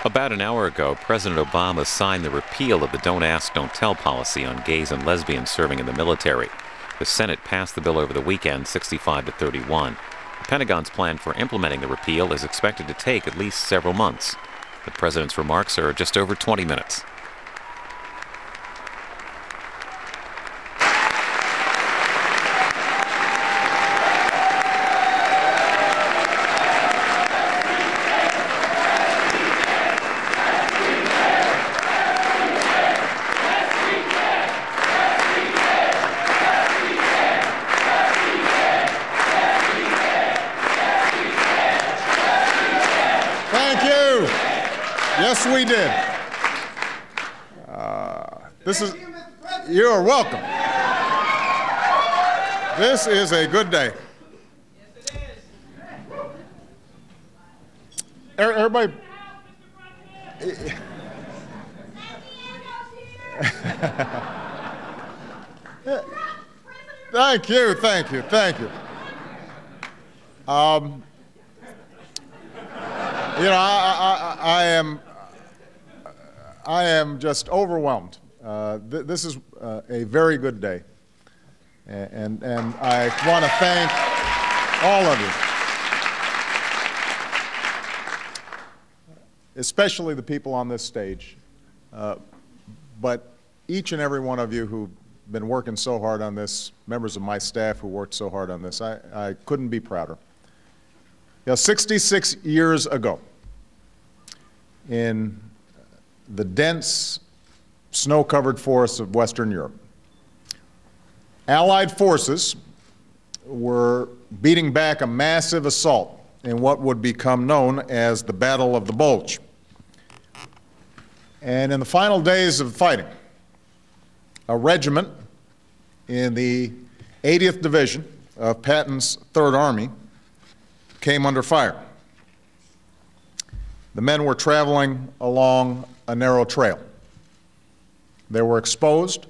About an hour ago, President Obama signed the repeal of the Don't Ask, Don't Tell policy on gays and lesbians serving in the military. The Senate passed the bill over the weekend, 65 to 31. The Pentagon's plan for implementing the repeal is expected to take at least several months. The president's remarks are just over 20 minutes. Yes, we did. You are welcome. This is a good day. Everybody. Thank you. I am just overwhelmed. This is a very good day, and I want to thank all of you, especially the people on this stage, but each and every one of you who've been working so hard on this, members of my staff who worked so hard on this. I couldn't be prouder. 66 years ago, in the dense, snow-covered forests of Western Europe, Allied forces were beating back a massive assault in what would become known as the Battle of the Bulge. And in the final days of fighting, a regiment in the 80th Division of Patton's Third Army came under fire. The men were traveling along a narrow trail. They were exposed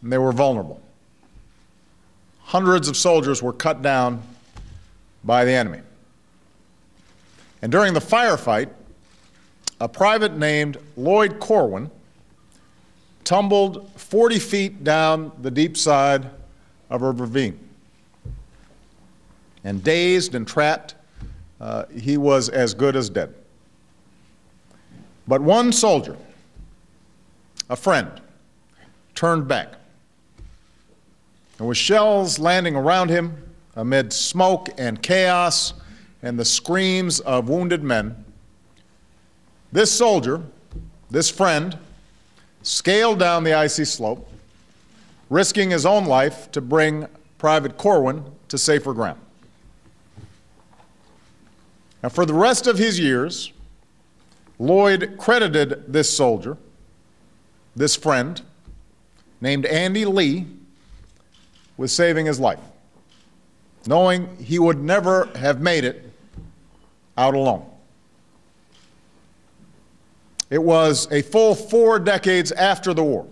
and they were vulnerable. Hundreds of soldiers were cut down by the enemy. And during the firefight, a private named Lloyd Corwin tumbled 40 feet down the deep side of a ravine. And dazed and trapped, he was as good as dead. But one soldier, a friend, turned back. And with shells landing around him, amid smoke and chaos and the screams of wounded men, this soldier, this friend, scaled down the icy slope, risking his own life to bring Private Corwin to safer ground. Now, for the rest of his years, Lloyd credited this soldier, this friend, named Andy Lee, with saving his life, knowing he would never have made it out alone. It was a full 4 decades after the war,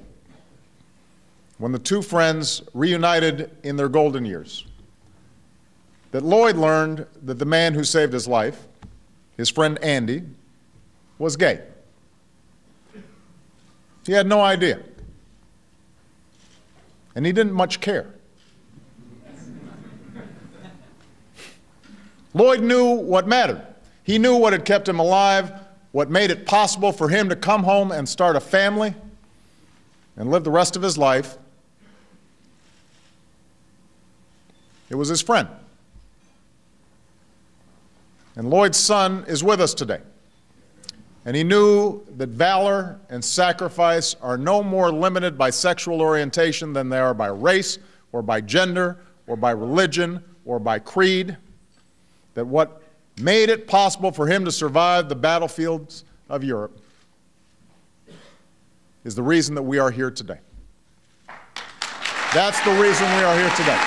when the two friends reunited in their golden years, that Lloyd learned that the man who saved his life, his friend Andy, was gay. He had no idea, and he didn't much care. Lloyd knew what mattered. He knew what had kept him alive, what made it possible for him to come home and start a family and live the rest of his life. It was his friend. And Lloyd's son is with us today. And he knew that valor and sacrifice are no more limited by sexual orientation than they are by race or by gender or by religion or by creed. That what made it possible for him to survive the battlefields of Europe is the reason that we are here today. That's the reason we are here today.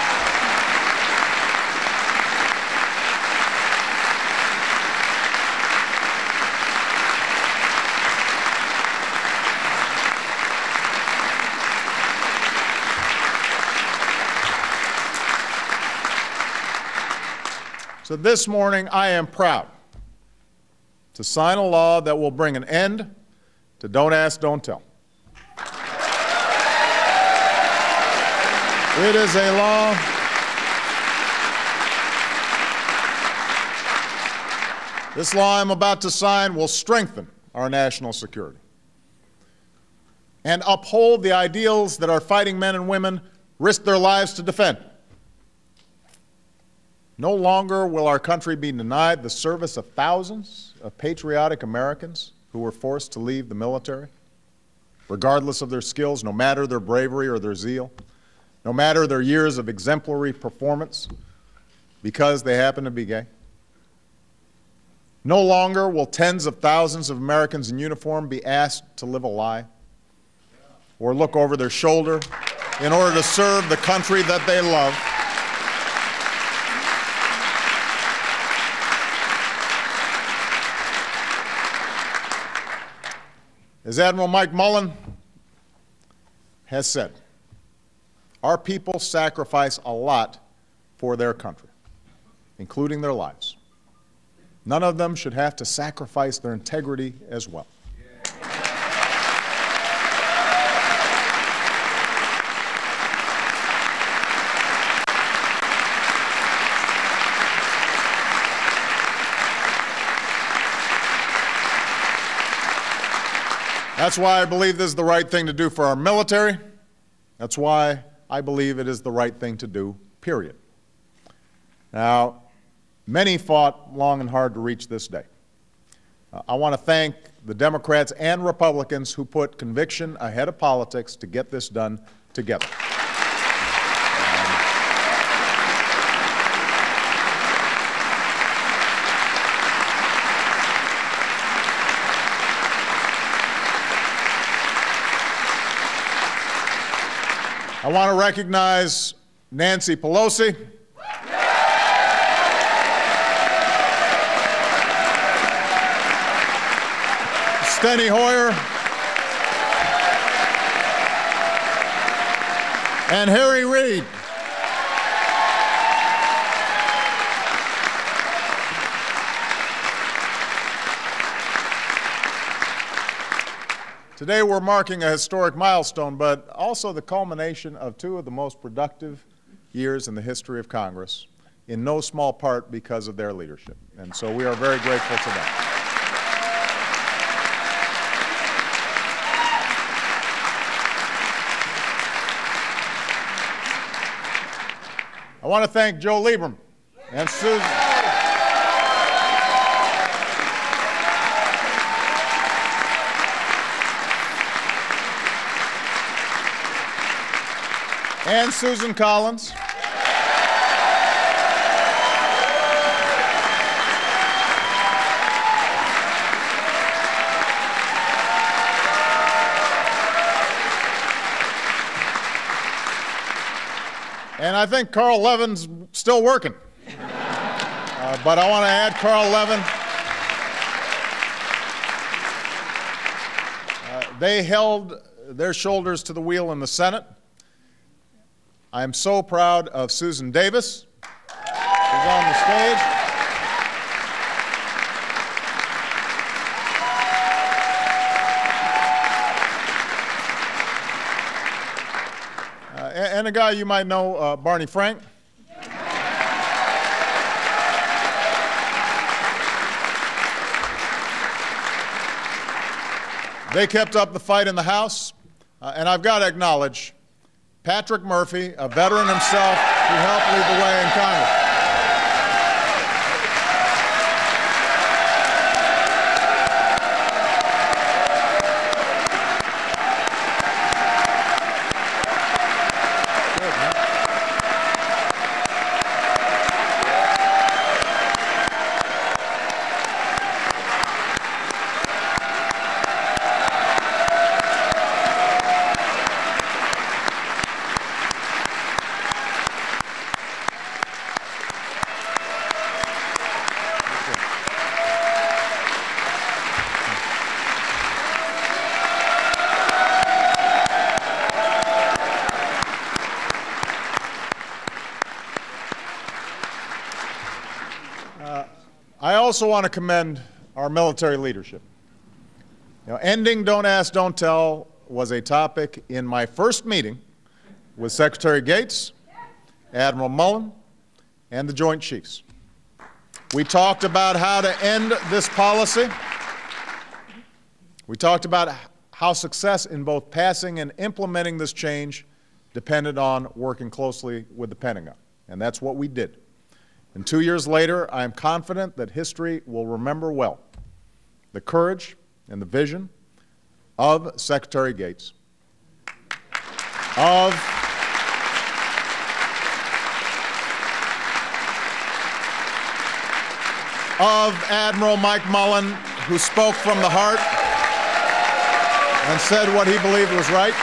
So this morning, I am proud to sign a law that will bring an end to Don't Ask, Don't Tell. It is a law This law I'm about to sign will strengthen our national security and uphold the ideals that our fighting men and women risk their lives to defend. No longer will our country be denied the service of thousands of patriotic Americans who were forced to leave the military, regardless of their skills, no matter their bravery or their zeal, no matter their years of exemplary performance, because they happen to be gay. No longer will tens of thousands of Americans in uniform be asked to live a lie or look over their shoulder in order to serve the country that they love. As Admiral Mike Mullen has said, our people sacrifice a lot for their country, including their lives. None of them should have to sacrifice their integrity as well. That's why I believe this is the right thing to do for our military. That's why I believe it is the right thing to do, period. Now, many fought long and hard to reach this day. I want to thank the Democrats and Republicans who put conviction ahead of politics to get this done together. I want to recognize Nancy Pelosi, Steny Hoyer, and Harry Reid. Today we're marking a historic milestone, but also the culmination of two of the most productive years in the history of Congress, in no small part because of their leadership. And so we are very grateful to them. I want to thank Joe Lieberman and Susan. And Susan Collins. And I think Carl Levin's still working. But I want to add Carl Levin. They held their shoulders to the wheel in the Senate. I am so proud of Susan Davis, who's on the stage. And a guy you might know, Barney Frank. They kept up the fight in the House, and I've got to acknowledge Patrick Murphy, a veteran himself, who helped lead the way in Congress. I also want to commend our military leadership. Ending Don't Ask, Don't Tell was a topic in my first meeting with Secretary Gates, Admiral Mullen, and the Joint Chiefs. We talked about how to end this policy. We talked about how success in both passing and implementing this change depended on working closely with the Pentagon, and that's what we did. And 2 years later, I am confident that history will remember well the courage and the vision of Secretary Gates, of Admiral Mike Mullen, who spoke from the heart and said what he believed was right.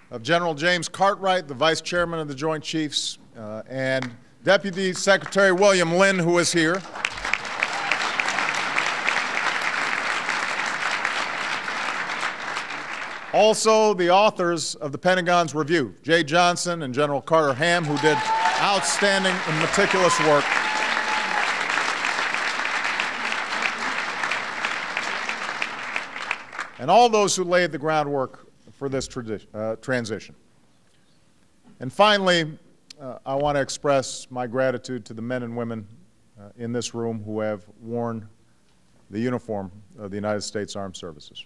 Of General James Cartwright, the Vice Chairman of the Joint Chiefs, and Deputy Secretary William Lynn, who is here. Also, the authors of the Pentagon's review, Jay Johnson and General Carter Ham, who did outstanding and meticulous work. And all those who laid the groundwork for this transition. And finally, I want to express my gratitude to the men and women in this room who have worn the uniform of the United States Armed Services.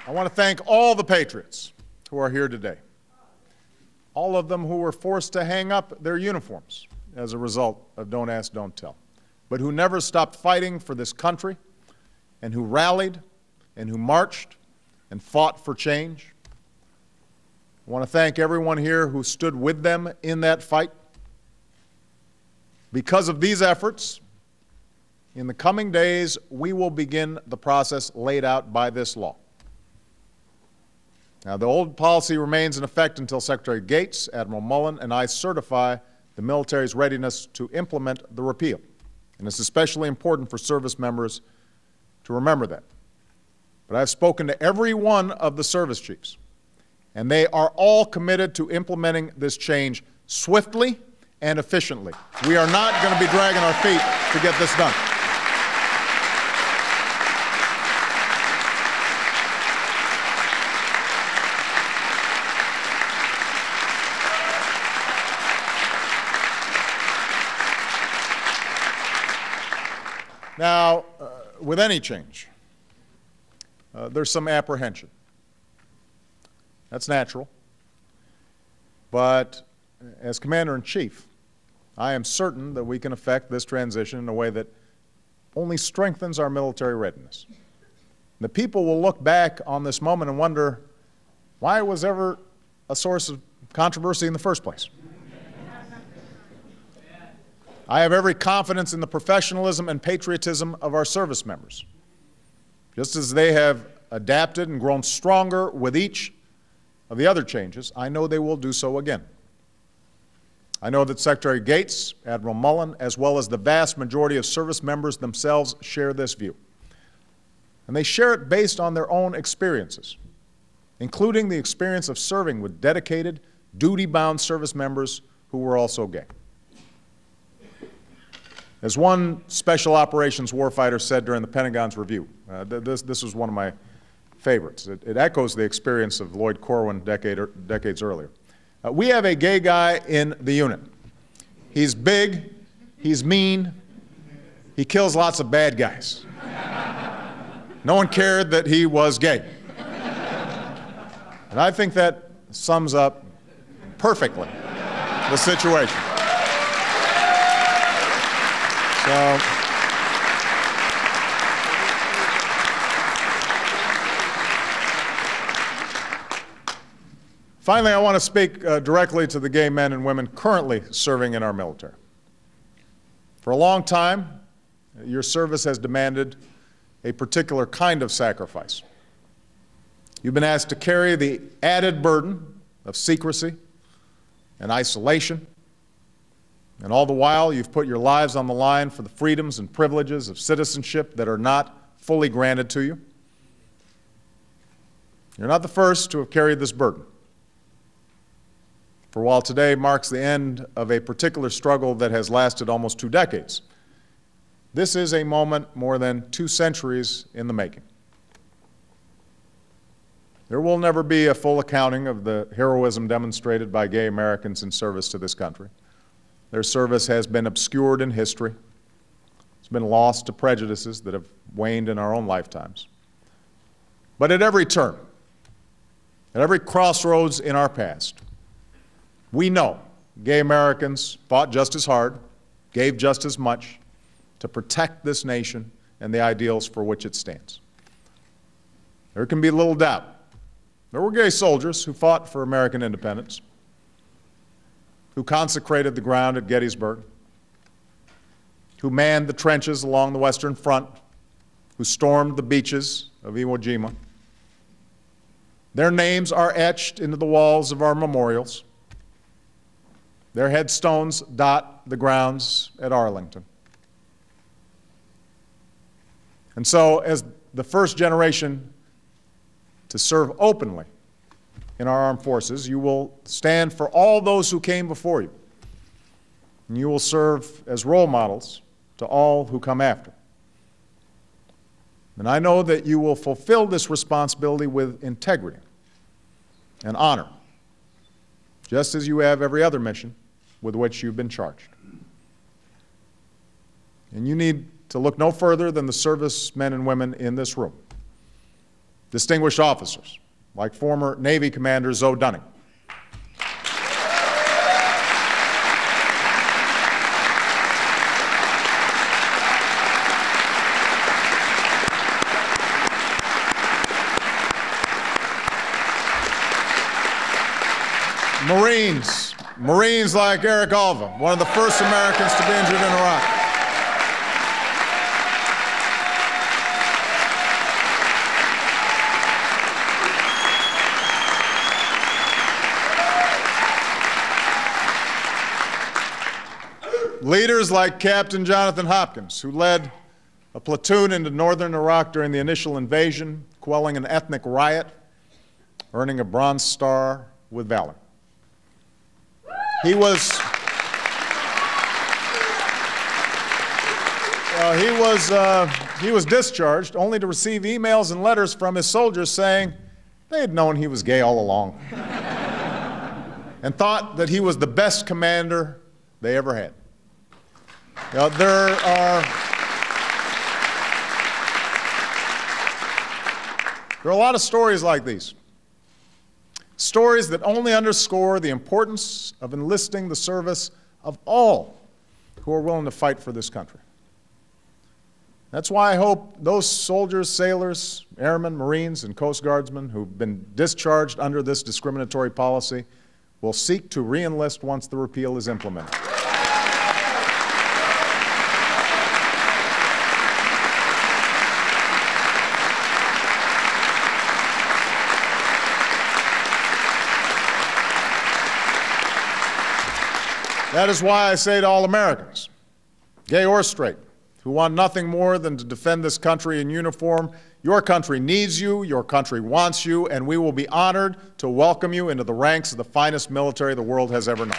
I want to thank all the patriots who are here today, all of them who were forced to hang up their uniforms as a result of Don't Ask, Don't Tell, but who never stopped fighting for this country and who rallied and who marched and fought for change. I want to thank everyone here who stood with them in that fight. Because of these efforts, in the coming days, we will begin the process laid out by this law. Now, the old policy remains in effect until Secretary Gates, Admiral Mullen, and I certify the military's readiness to implement the repeal. And it's especially important for service members to remember that. But I've spoken to every one of the service chiefs, and they are all committed to implementing this change swiftly and efficiently. We are not going to be dragging our feet to get this done. Now, with any change, there's some apprehension. That's natural. But as Commander-in-Chief, I am certain that we can effect this transition in a way that only strengthens our military readiness. The people will look back on this moment and wonder, why it was ever a source of controversy in the first place? I have every confidence in the professionalism and patriotism of our service members. Just as they have adapted and grown stronger with each of the other changes, I know they will do so again. I know that Secretary Gates, Admiral Mullen, as well as the vast majority of service members themselves share this view. And they share it based on their own experiences, including the experience of serving with dedicated, duty-bound service members who were also gay. As one special operations warfighter said during the Pentagon's review, this was one of my favorites. It echoes the experience of Lloyd Corwin decades earlier. We have a gay guy in the unit. He's big, he's mean, he kills lots of bad guys. No one cared that he was gay. And I think that sums up perfectly the situation. So, finally, I want to speak directly to the gay men and women currently serving in our military. For a long time, your service has demanded a particular kind of sacrifice. You've been asked to carry the added burden of secrecy and isolation, and all the while you've put your lives on the line for the freedoms and privileges of citizenship that are not fully granted to you. You're not the first to have carried this burden. For while today marks the end of a particular struggle that has lasted almost 2 decades, this is a moment more than 2 centuries in the making. There will never be a full accounting of the heroism demonstrated by gay Americans in service to this country. Their service has been obscured in history. It's been lost to prejudices that have waned in our own lifetimes. But at every turn, at every crossroads in our past, we know gay Americans fought just as hard, gave just as much to protect this nation and the ideals for which it stands. There can be little doubt. There were gay soldiers who fought for American independence, who consecrated the ground at Gettysburg, who manned the trenches along the Western Front, who stormed the beaches of Iwo Jima. Their names are etched into the walls of our memorials. Their headstones dot the grounds at Arlington. And so, as the first generation to serve openly in our armed forces, you will stand for all those who came before you, and you will serve as role models to all who come after. And I know that you will fulfill this responsibility with integrity and honor, just as you have every other mission with which you've been charged. And you need to look no further than the servicemen and women in this room. Distinguished officers, like former Navy Commander Zoe Dunning. Marines like Eric Alva, one of the first Americans to be injured in Iraq. Leaders like Captain Jonathan Hopkins, who led a platoon into northern Iraq during the initial invasion, quelling an ethnic riot, earning a Bronze Star with valor. He was discharged only to receive emails and letters from his soldiers saying they had known he was gay all along and thought that he was the best commander they ever had. Now, there are a lot of stories like these. Stories that only underscore the importance of enlisting the service of all who are willing to fight for this country. That's why I hope those soldiers, sailors, airmen, Marines, and Coast Guardsmen who've been discharged under this discriminatory policy will seek to re-enlist once the repeal is implemented. That is why I say to all Americans, gay or straight, who want nothing more than to defend this country in uniform, your country needs you, your country wants you, and we will be honored to welcome you into the ranks of the finest military the world has ever known.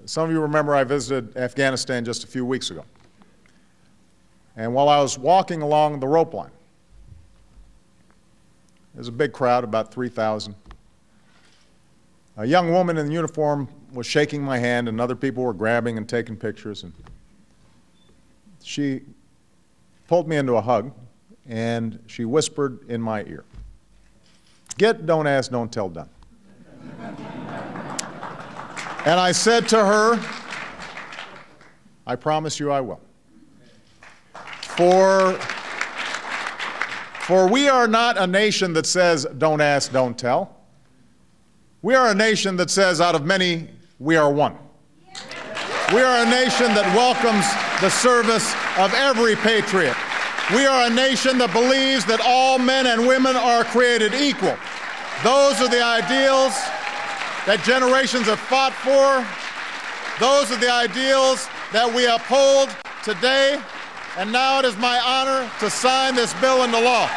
Some of you remember I visited Afghanistan just a few weeks ago. And while I was walking along the rope line, there's a big crowd, about 3,000. A young woman in uniform was shaking my hand, and other people were grabbing and taking pictures. And she pulled me into a hug, and she whispered in my ear, "Get Don't Ask, Don't Tell done." And I said to her, "I promise you I will. For we are not a nation that says, 'Don't ask, don't tell.' We are a nation that says, 'Out of many, we are one.' We are a nation that welcomes the service of every patriot. We are a nation that believes that all men and women are created equal. Those are the ideals that generations have fought for. Those are the ideals that we uphold today. And now it is my honor to sign this bill into law."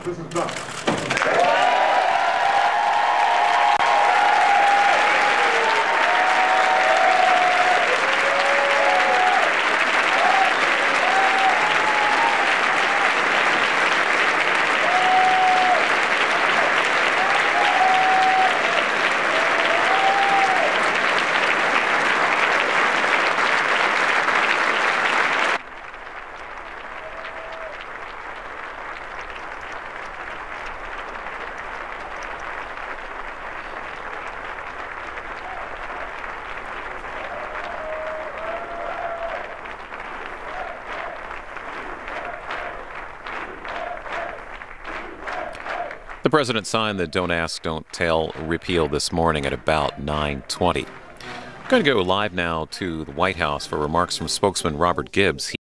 This is done. The president signed the Don't Ask, Don't Tell repeal this morning at about 9:20. I'm going to go live now to the White House for remarks from spokesman Robert Gibbs.